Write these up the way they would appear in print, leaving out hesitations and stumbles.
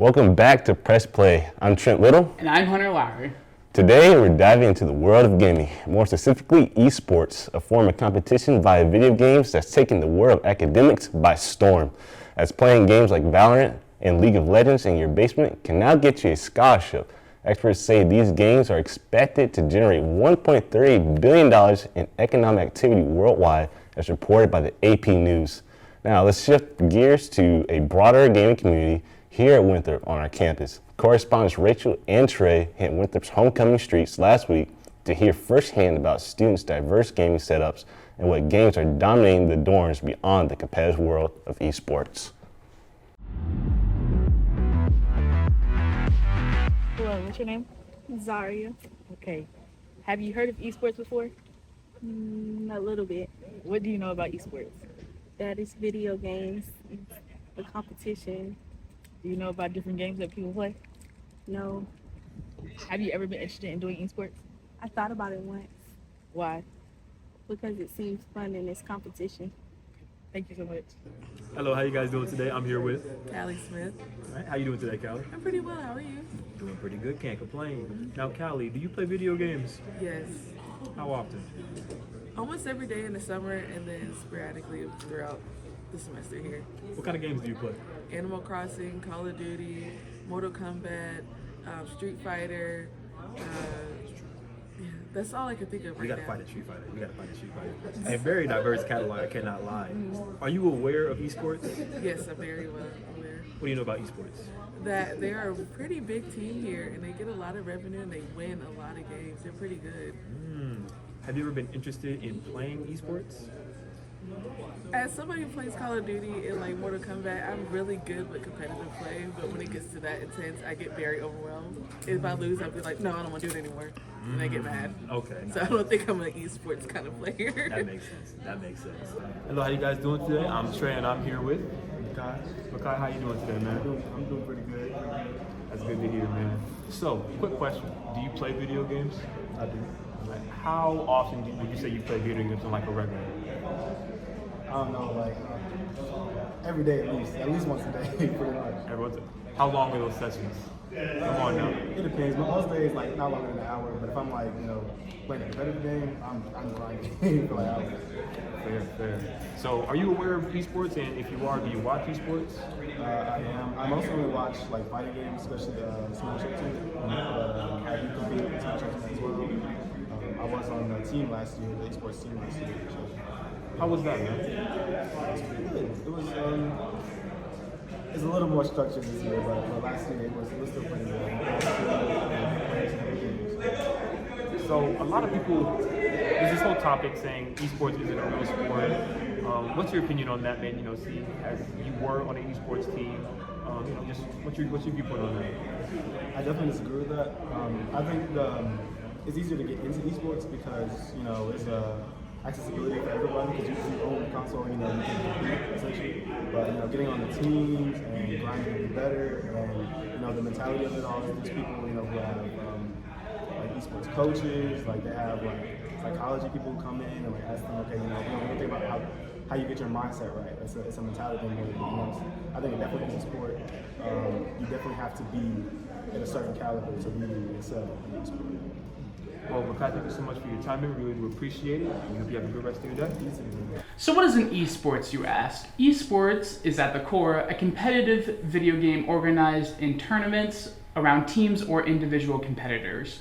Welcome back to Press Play. I'm Trent Little. And I'm Hunter Lowry. Today we're diving into the world of gaming, more specifically esports, a form of competition via video games that's taken the world of academics by storm. As playing games like Valorant and League of Legends in your basement can now get you a scholarship. Experts say these games are expected to generate $1.3 billion in economic activity worldwide, as reported by the AP News. Now let's shift gears to a broader gaming community here at Winthrop on our campus. Correspondents Rachel and Trey hit Winthrop's homecoming streets last week to hear firsthand about students' diverse gaming setups and what games are dominating the dorms beyond the competitive world of esports. Hello, what's your name? Zaria. Okay. Have you heard of esports before? A little bit. What do you know about esports? That is video games, the competition. Do you know about different games that people play? No, Have you ever been interested in doing esports? I thought about it once Why? because it seems fun in this competition. Thank you so much. Hello, how you guys doing today? I'm here with. Callie Smith. All right, how you doing today, Callie? I'm pretty well. How are you? Doing pretty good, can't complain. Now, Callie, do you play video games? Yes. How often? Almost every day in the summer and then sporadically throughout the semester here. What kind of games do you play? Animal Crossing, Call of Duty, Mortal Kombat, Street Fighter. Yeah, that's all I can think of We right gotta now. fight a Street Fighter. We gotta fight a Street Fighter. A very diverse catalog, I cannot lie. Are you aware of esports? Yes, I'm very well aware What do you know about esports? that they are a pretty big team here and they get a lot of revenue and they win a lot of games. They're pretty good. Have you ever been interested in playing esports? As somebody who plays Call of Duty and like Mortal Kombat, I'm really good with competitive play, but when it gets to that intense, I get very overwhelmed. If I lose, I'll be like, no, I don't want to do it anymore, and I get mad. Okay, So I don't think I'm an esports kind of player. that makes sense. That makes sense. Hello, how you guys doing today? I'm Trey and I'm here with Makai. Makai, how you doing today, man? I'm doing pretty good. That's good to hear, man. So, quick question. Do you play video games? I do. Like, how often would you say you play video games on like a regular? I don't know, like every day at least once a day, pretty much. Everyone's, how long are those sessions? Come on now. It depends, but most days like not longer than an hour. But if I'm like playing a competitive game, I'm grinding for like hours. Fair. So, are you aware of esports? And if you are, do you watch esports? I am. I mostly watch like fighting games, especially Smash Ultimate. I do compete in Smash Ultimate as well. I was on the team last year, the esports team last year. So How was that, man? it's pretty good. It was. It's a little more structured this year, but last year it was still pretty good. So, a lot of people, there's this whole topic saying esports isn't a real sport. What's your opinion on that, man? See, as you were on an esports team, just what's your viewpoint on that? I definitely disagree with that. I think it's easier to get into esports because it's accessibility for everybody because you own the console, you can compete essentially. But getting on the teams and grinding to be better, and the mentality of it all. There's people who have like esports coaches, like they have like psychology people who come in and like ask them, okay, we don't think about how you get your mindset right. It's a mentality thing more than anything else. I think it definitely is a sport. You definitely have to be at a certain caliber to really excel in the sport. Well, Makai, thank you so much for your time. We really do appreciate it. We hope you have a good rest of your day. So what is an esports, you ask? Esports is at the core a competitive video game organized in tournaments around teams or individual competitors.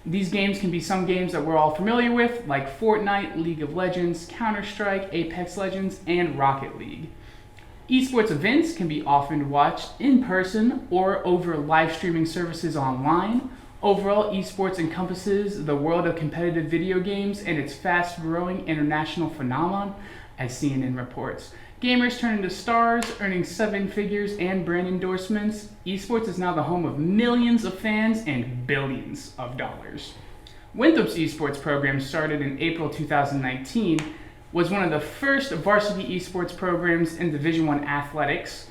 These games can be some games that we're all familiar with, like Fortnite, League of Legends, Counter-Strike, Apex Legends, and Rocket League. Esports events can be often watched in person or over live streaming services online. Overall, esports encompasses the world of competitive video games and its fast-growing international phenomenon, as CNN reports. Gamers turn into stars, earning seven figures and brand endorsements. Esports is now the home of millions of fans and billions of dollars. Winthrop's esports program, started in April 2019, was one of the first varsity esports programs in Division I athletics,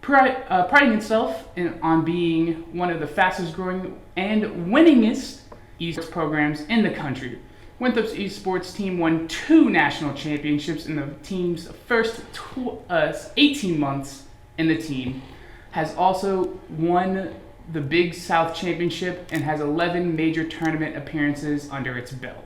priding itself on being one of the fastest growing and winningest esports programs in the country. Winthrop's esports team won 2 national championships in the team's first 18 months in the team. has also won the Big South Championship and has 11 major tournament appearances under its belt.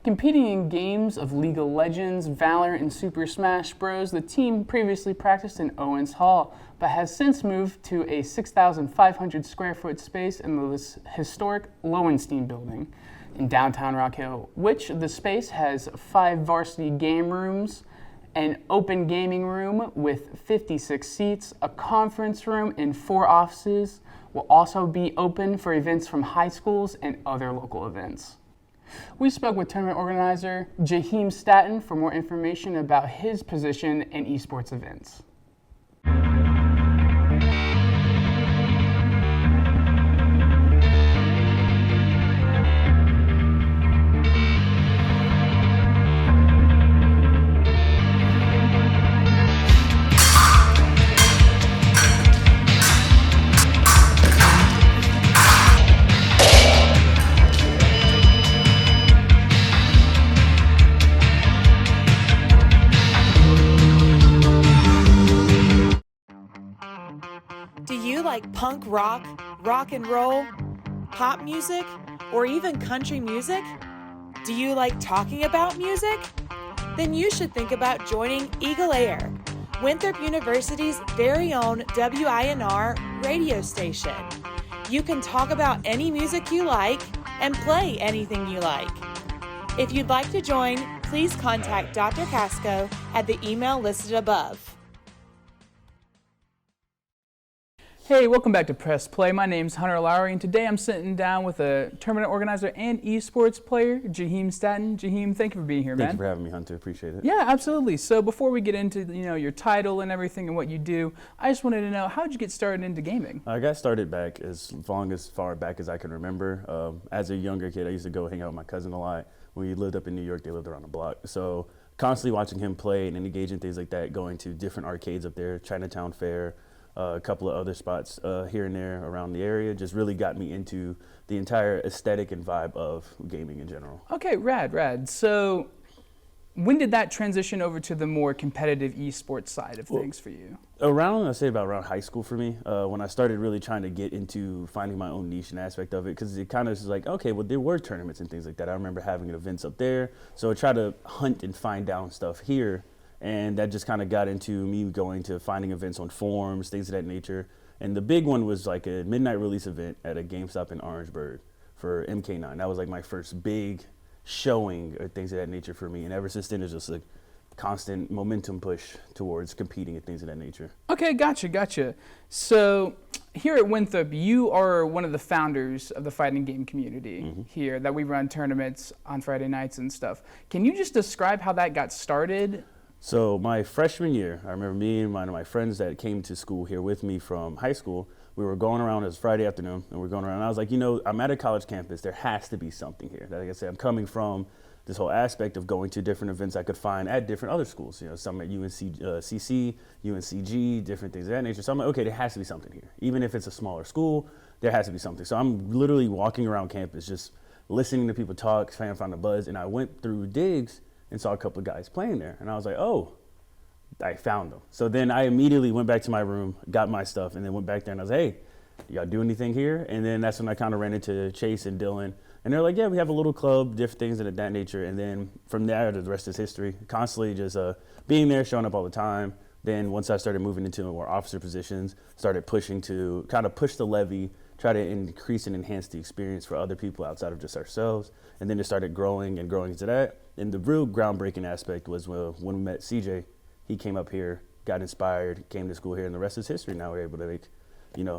Competing in games of League of Legends, Valorant, and Super Smash Bros., the team previously practiced in Owens Hall, but has since moved to a 6,500 square foot space in the historic Lowenstein building in downtown Rock Hill, which the space has 5 varsity game rooms, an open gaming room with 56 seats, a conference room, and 4 offices will also be open for events from high schools and other local events. We spoke with tournament organizer Jaheim Staten for more information about his position in esports events. Do you like punk rock, rock and roll, pop music, or even country music? Do you like talking about music? Then you should think about joining Eagle Air, Winthrop University's very own WINR radio station. You can talk about any music you like and play anything you like. If you'd like to join, please contact Dr. Casco at the email listed above. Hey, welcome back to Press Play. My name's Hunter Lowry, and today I'm sitting down with a tournament organizer and esports player, Jaheim Staten. Jaheim, thank you for being here, man. Thank you for having me, Hunter. Appreciate it. Yeah, absolutely. So before we get into your title and everything and what you do, I just wanted to know, how did you get started into gaming? I got started back as far back as I can remember. As a younger kid, I used to go hang out with my cousin a lot. When we lived up in New York, they lived around the block. So constantly watching him play and engage in things like that, going to different arcades up there, Chinatown Fair, a couple of other spots here and there around the area, just really got me into the entire aesthetic and vibe of gaming in general. Okay, rad. So when did that transition over to the more competitive esports side of things for you? I'd say about around high school for me, when I started really trying to get into finding my own niche and aspect of it, because it kind of was like, okay, well, there were tournaments and things like that. I remember having events up there, so I tried to hunt and find down stuff here. And that just kind of got into me going to finding events on forums, things of that nature. And the big one was like a midnight release event at a GameStop in Orangeburg for MK9. That was like my first big showing or things of that nature for me. And ever since then, it's just a constant momentum push towards competing and things of that nature. Okay, gotcha. So here at Winthrop, you are one of the founders of the fighting game community here, that we run tournaments on Friday nights and stuff. Can you just describe how that got started? So my freshman year, I remember me and one of my friends that came to school here with me from high school, we were going around, it was Friday afternoon, and we're going around, and I was like, I'm at a college campus, there has to be something here. Like I said, I'm coming from this whole aspect of going to different events I could find at different other schools, some at UNCC, UNCG, different things of that nature. So I'm like, okay, there has to be something here. Even if it's a smaller school, there has to be something. So I'm literally walking around campus, just listening to people talk, trying to find a buzz, and I went through Diggs and saw a couple of guys playing there. And I was like, oh, I found them. So then I immediately went back to my room, got my stuff, and then went back there and I was like, hey, y'all do anything here? And then that's when I kind of ran into Chase and Dylan. And they're like, yeah, we have a little club, different things of that nature. And then from there, the rest is history. Constantly just being there, showing up all the time. Then once I started moving into more officer positions, started pushing to kind of push the levy, try to increase and enhance the experience for other people outside of just ourselves. And then it started growing and growing into that. And the real groundbreaking aspect was when we met CJ. He came up here, got inspired, came to school here, and the rest is history. Now we're able to make,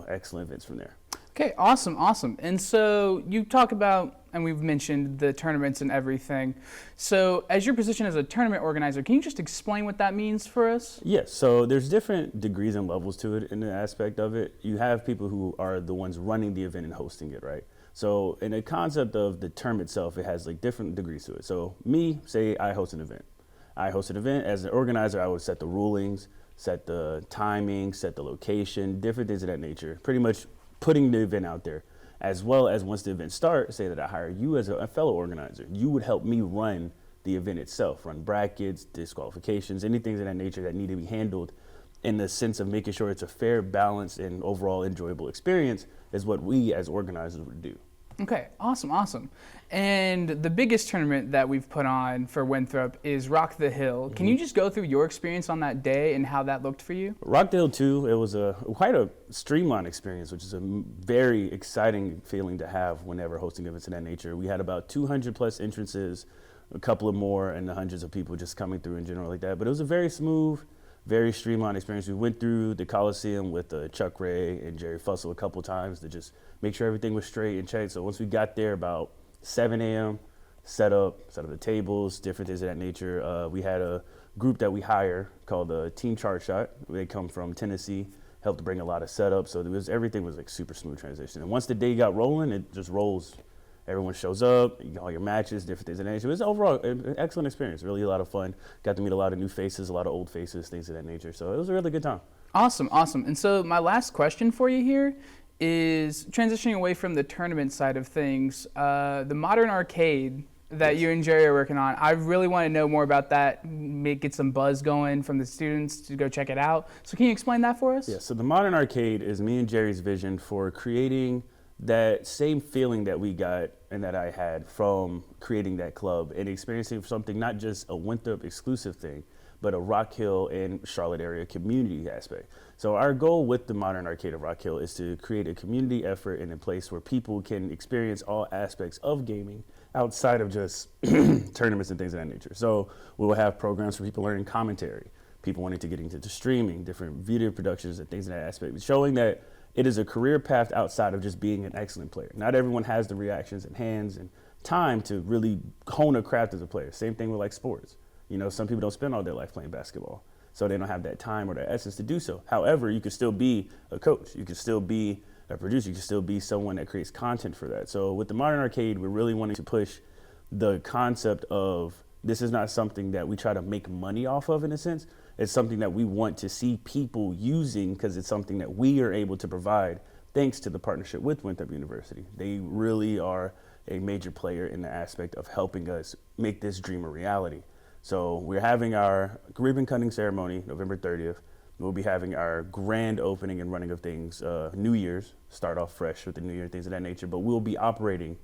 excellent events from there. Okay, awesome. And so you talk about, and we've mentioned the tournaments and everything. So as your position as a tournament organizer, can you just explain what that means for us? Yes, so there's different degrees and levels to it in the aspect of it. You have people who are the ones running the event and hosting it, right? So in the concept of the term itself, it has like different degrees to it. So me, say I host an event. I host an event. As an organizer, I would set the rulings, set the timing, set the location, different things of that nature. Pretty much putting the event out there. As well as once the event starts, say that I hire you as a fellow organizer. You would help me run the event itself, run brackets, disqualifications, anything of that nature that need to be handled in the sense of making sure it's a fair, balanced, and overall enjoyable experience is what we as organizers would do. Okay, awesome, awesome. And the biggest tournament that we've put on for Winthrop is Rock the Hill. Can you just go through your experience on that day and how that looked for you? Rock the Hill 2, it was quite a streamlined experience, which is a very exciting feeling to have whenever hosting events of that nature. We had about 200 plus entrances, a couple of more, and the hundreds of people just coming through in general like that. But it was a very smooth, very streamlined experience. We went through the Coliseum with Chuck Ray and Jerry Fussell a couple times to just make sure everything was straight and checked. So once we got there about 7 a.m., set up the tables, different things of that nature. We had a group that we hire called the Team Chart Shot. They come from Tennessee, helped to bring a lot of setup. So everything was like super smooth transition. And once the day got rolling, it just rolls. Everyone shows up, you got all your matches, different things of that nature. It was overall an excellent experience, really a lot of fun. Got to meet a lot of new faces, a lot of old faces, things of that nature. So it was a really good time. Awesome, awesome. And so my last question for you here is transitioning away from the tournament side of things, the modern arcade that you and Jerry are working on. I really want to know more about that, get some buzz going from the students to go check it out. So can you explain that for us? Yeah, so the modern arcade is me and Jerry's vision for creating that same feeling that we got and that I had from creating that club and experiencing something, not just a Winthrop exclusive thing, but a Rock Hill and Charlotte area community aspect. So our goal with the modern arcade of Rock Hill is to create a community effort in a place where people can experience all aspects of gaming outside of just tournaments and things of that nature. So we will have programs for people learning commentary, people wanting to get into streaming, different video productions and things in that aspect, showing that it is a career path outside of just being an excellent player. Not everyone has the reactions and hands and time to really hone a craft as a player. Same thing with like sports. You know, some people don't spend all their life playing basketball, so they don't have that time or the essence to do so. However, you can still be a coach. You can still be a producer. You can still be someone that creates content for that. So with the modern arcade, we're really wanting to push the concept of this is not something that we try to make money off of in a sense. It's something that we want to see people using because it's something that we are able to provide thanks to the partnership with Winthrop University. They really are a major player in the aspect of helping us make this dream a reality. So we're having our ribbon cutting ceremony November 30th. We'll be having our grand opening and running of things New Year's, start off fresh with the New Year, things of that nature, but we'll be operating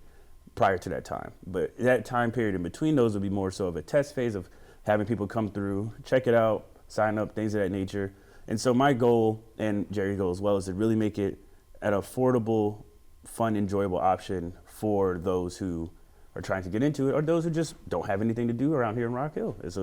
prior to that time. But that time period in between those will be more so of a test phase of having people come through, check it out, sign up, things of that nature. And so my goal, and Jerry's goal as well, is to really make it an affordable, fun, enjoyable option for those who are trying to get into it or those who just don't have anything to do around here in Rock Hill. It's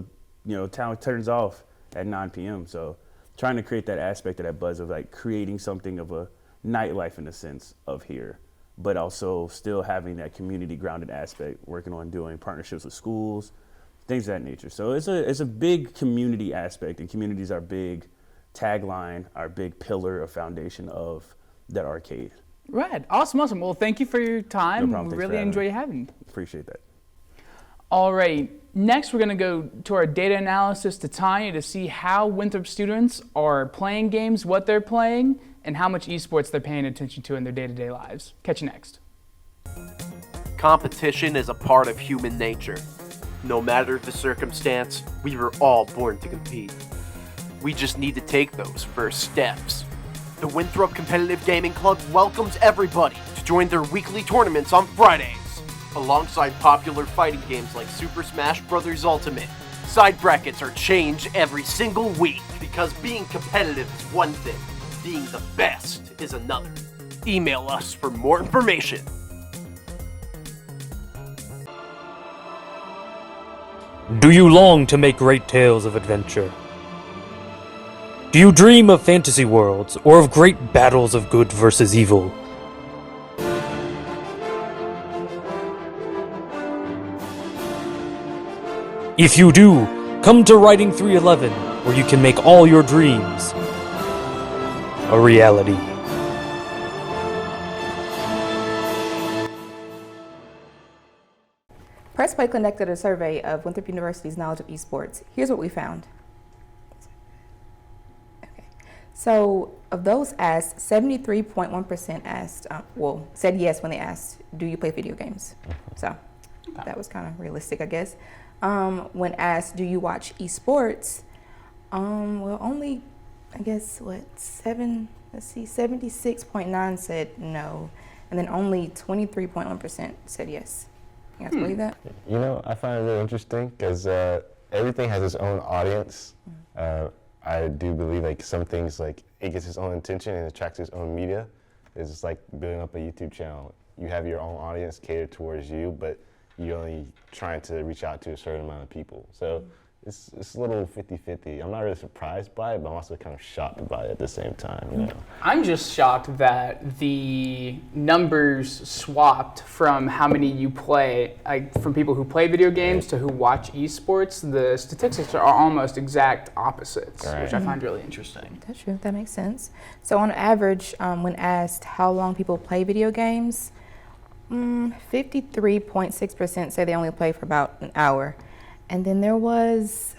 town turns off at 9 p.m. So trying to create that aspect of that buzz of like creating something of a nightlife in the sense of here, but also still having that community grounded aspect, working on doing partnerships with schools, things of that nature. So it's a big community aspect, and community is our big tagline, our big pillar of foundation of that arcade. Right, awesome, awesome. Well, thank you for your time. No problem. Thanks Really for having enjoy me. having you. Appreciate that. All right, next we're gonna go to our data analysis to Tanya to see how Winthrop students are playing games, what they're playing, and how much esports they're paying attention to in their day-to-day lives. Catch you next. Competition is a part of human nature. No matter the circumstance, we were all born to compete. We just need to take those first steps. The Winthrop Competitive Gaming Club welcomes everybody to join their weekly tournaments on Fridays. Alongside popular fighting games like Super Smash Bros. Ultimate, side brackets are changed every single week because being competitive is one thing, being the best is another. Email us for more information. Do you long to make great tales of adventure? Do you dream of fantasy worlds or of great battles of good versus evil? If you do, come to Writing 311, where you can make all your dreams a reality. Press Play conducted a survey of Winthrop University's knowledge of esports. Here's what we found. Okay. So of those asked, 73.1% asked, said yes when they asked, do you play video games? So that was kind of realistic, I guess. When asked, do you watch esports? Only I guess what 76.9 said no, and then only 23.1% said yes. You guys believe that? You know, I find it really interesting because everything has its own audience. I do believe like some things like it gets its own attention and attracts its own media. It's just like building up a YouTube channel. You have your own audience catered towards you, but you're only trying to reach out to a certain amount of people. So it's a little 50-50. I'm not really surprised by it, but I'm also kind of shocked by it at the same time, you know. I'm just shocked that the numbers swapped from how many you play, like from people who play video games to who watch esports. The statistics are almost exact opposites, which I find really interesting. That's true. That makes sense. So on average, when asked how long people play video games, 53.6% say they only play for about an hour. And then there was,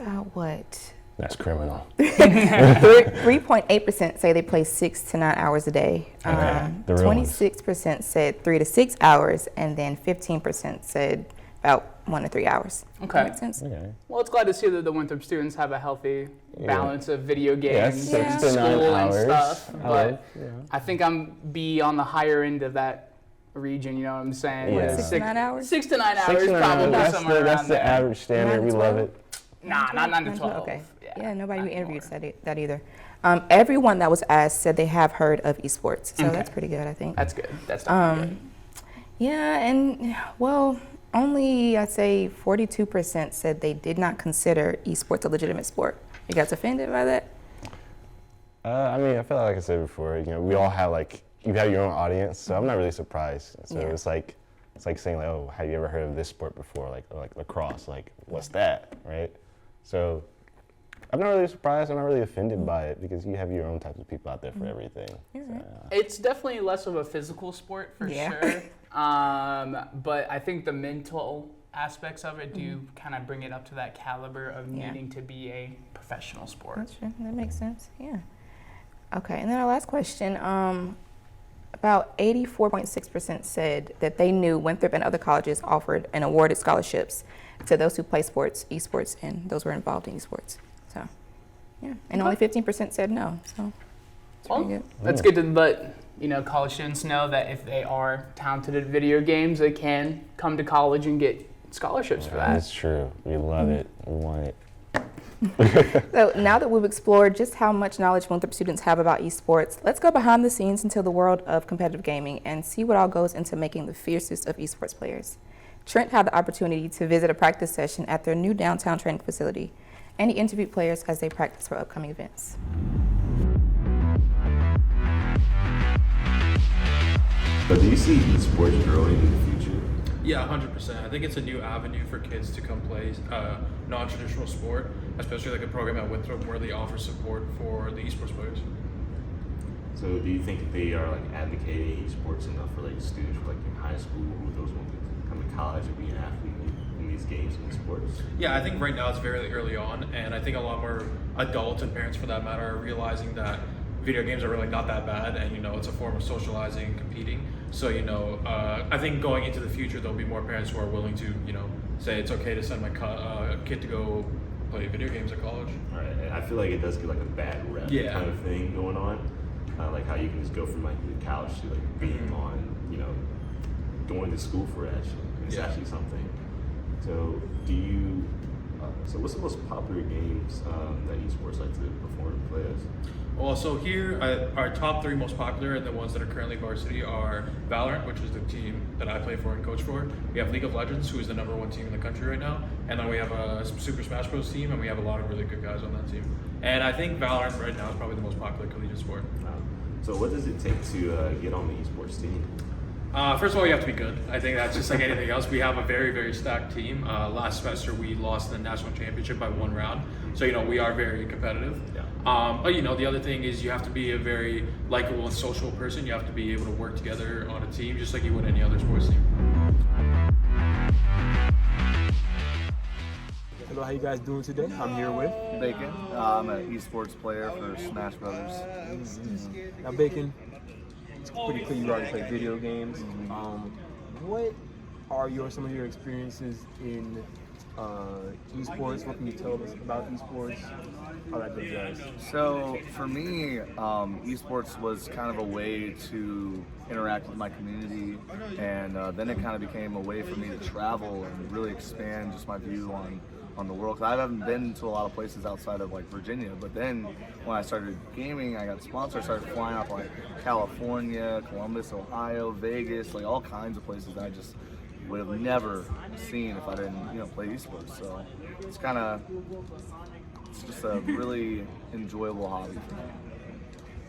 That's criminal. 3.8% say they play 6 to 9 hours a day. 26% said 3 to 6 hours, and then 15% said about 1 to 3 hours. Okay. That makes sense. Okay. Well, it's glad to see that the Winthrop students have a healthy balance of video games Yeah, and 6 to 9 school and hours. stuff. But I think I'm be on the higher end of that region, you know what I'm saying? Yeah. 6 to 9 hours? 6 to 9 hours, 6 to 9 probably hours. somewhere That's around the there. average standard. 9 We to love 12? Nah, it. not 9 to 12. Okay. Yeah, nobody probably interviewed more. said that either. Everyone that was asked said they have heard of esports, so that's pretty good, I think. That's good. That's definitely good. Yeah, and well, only I'd say 42% said they did not consider esports a legitimate sport. You guys offended by that? I mean, I feel like I said before, you know, we all have like, you have your own audience, so I'm not really surprised. So it's like saying like, oh, have you ever heard of this sport before? Like lacrosse, like what's that, right? So I'm not really surprised. I'm not really offended by it because you have your own types of people out there for everything. So, It's definitely less of a physical sport for sure. But I think the mental aspects of it do kind of bring it up to that caliber of needing to be a professional sport. That's true. That makes sense. Yeah. Okay, and then our last question. About 84.6% said that they knew Winthrop and other colleges offered and awarded scholarships to those who play sports, esports, and those who are involved in esports. So, yeah, and only 15% said no. So, it's pretty good. That's good to let college students know that if they are talented at video games, they can come to college and get scholarships for that. That's true. We love it. We want it. So now that we've explored just how much knowledge Winthrop students have about esports, let's go behind the scenes into the world of competitive gaming and see what all goes into making the fiercest of esports players. Trent had the opportunity to visit a practice session at their new downtown training facility, and he interviewed players as they practice for upcoming events. So do you see esports growing in the future? Yeah, 100%. I think it's a new avenue for kids to come play non-traditional sport, especially like a program at Winthrop where they offer support for the esports players. So do you think they are like advocating esports enough for like students like in high school or those want to come to college and be an athlete in these games and sports? Yeah, I think right now it's very early on, and I think a lot more adults and parents for that matter are realizing that video games are really not that bad, and it's a form of socializing and competing. So I think going into the future there'll be more parents who are willing to say it's okay to send my kid to go play video games at college. Right, and I feel like it does get like a bad rep kind of thing going on, like how you can just go from like the couch to like being on going to school for it actually. It's actually something. So do you? So what's the most popular games that esports like to perform and play as? Well, so here, our top 3 most popular and the ones that are currently varsity are Valorant, which is the team that I play for and coach for. We have League of Legends, who is the #1 team in the country right now. And then we have a Super Smash Bros. Team, and we have a lot of really good guys on that team. And I think Valorant right now is probably the most popular collegiate sport. So what does it take to get on the esports team? First of all, you have to be good. I think that's just like anything else. We have a very stacked team. Last semester, we lost the national championship by 1 round. So, we are very competitive. Yeah. But, the other thing is you have to be a very likable and social person. You have to be able to work together on a team just like you would any other sports team. Hello, how you guys doing today? I'm here with Bacon. I'm an esports player for Smash Brothers. Now, Bacon, it's pretty clear you already play video games. What are some of your experiences in esports? What can you tell us about esports? All that good jazz. So for me, esports was kind of a way to interact with my community, and then it kind of became a way for me to travel and really expand just my view on the world. 'Cause I haven't been to a lot of places outside of like Virginia, but then when I started gaming, I got sponsored, I started flying out to like California, Columbus, Ohio, Vegas, like all kinds of places that I just would have never seen if I didn't, play esports. So it's just a really enjoyable hobby for me.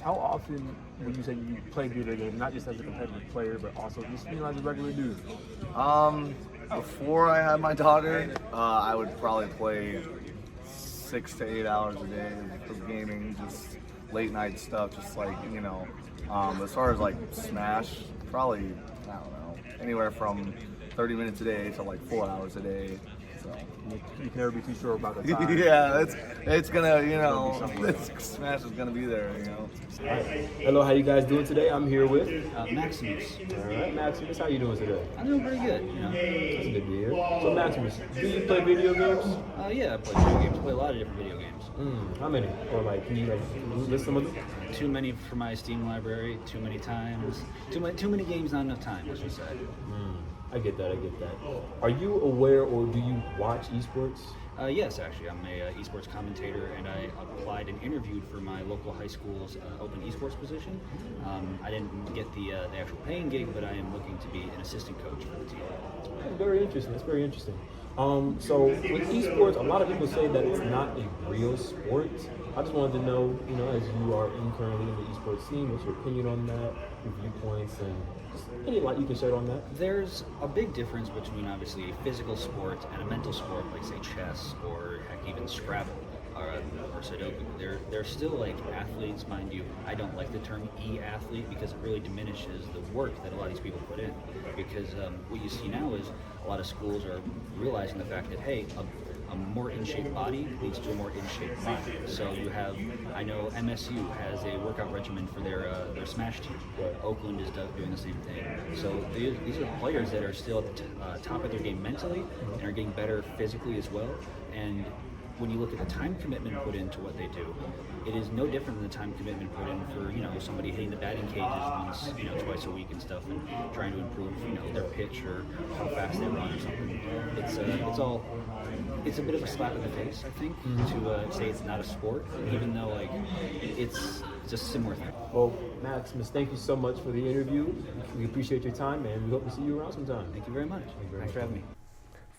How often would you say you play video games, not just as a competitive player, but also just as a regular dude? Before I had my daughter, I would probably play 6 to 8 hours a day of gaming, just late night stuff, just like, as far as like Smash, probably, I don't know, anywhere from 30 minutes a day to like 4 hours a day. So you can never be too sure about the time. Yeah, it's gonna, Smash is gonna be there, All right. Hello, how you guys doing today? I'm here with Maximus. All right, Maximus, how you doing today? I'm doing pretty good. That's good to hear. So Maximus, do you play video games? Yeah, I play video games. I play a lot of different video games. How many? Or can you list some of them? Too many for my Steam library. Too many times. Too many games, not enough time, as we said. I get that. Are you aware or do you watch esports? Yes, actually. I'm a esports commentator, and I applied and interviewed for my local high school's open esports position. I didn't get the actual paying gig, but I am looking to be an assistant coach for the team. That's very interesting. So with esports, a lot of people say that it's not a real sport. I just wanted to know, as you are currently in the esports scene, what's your opinion on that, your viewpoints, and just any light you can shed on that? There's a big difference between obviously a physical sport and a mental sport, like say chess or heck even Scrabble or Sudoku. They're still like athletes, mind you. I don't like the term e-athlete because it really diminishes the work that a lot of these people put in. Because what you see now is a lot of schools are realizing the fact that, hey, a more in-shape body leads to a more in-shape mind. So you have, I know MSU has a workout regimen for their Smash team. Oakland is doing the same thing. So these are players that are still at the top of their game mentally and are getting better physically as well. And when you look at the time commitment put into what they do, it is no different than the time commitment put in for somebody hitting the batting cages once, twice a week and stuff, and trying to improve their pitch or how fast they run or something. It's a bit of a slap in the face, I think, to say it's not a sport, even though it's just a similar thing. Well, Maximus, thank you so much for the interview. We appreciate your time, and we hope to see you around sometime. Thank you very much. Thanks for having me.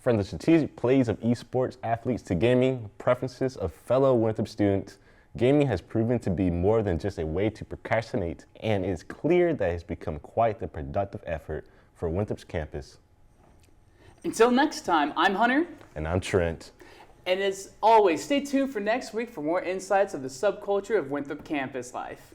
From the strategic plays of esports athletes to gaming preferences of fellow Winthrop students, gaming has proven to be more than just a way to procrastinate, and it's clear that it's become quite the productive effort for Winthrop's campus. Until next time, I'm Hunter. And I'm Trent. And as always, stay tuned for next week for more insights of the subculture of Winthrop campus life.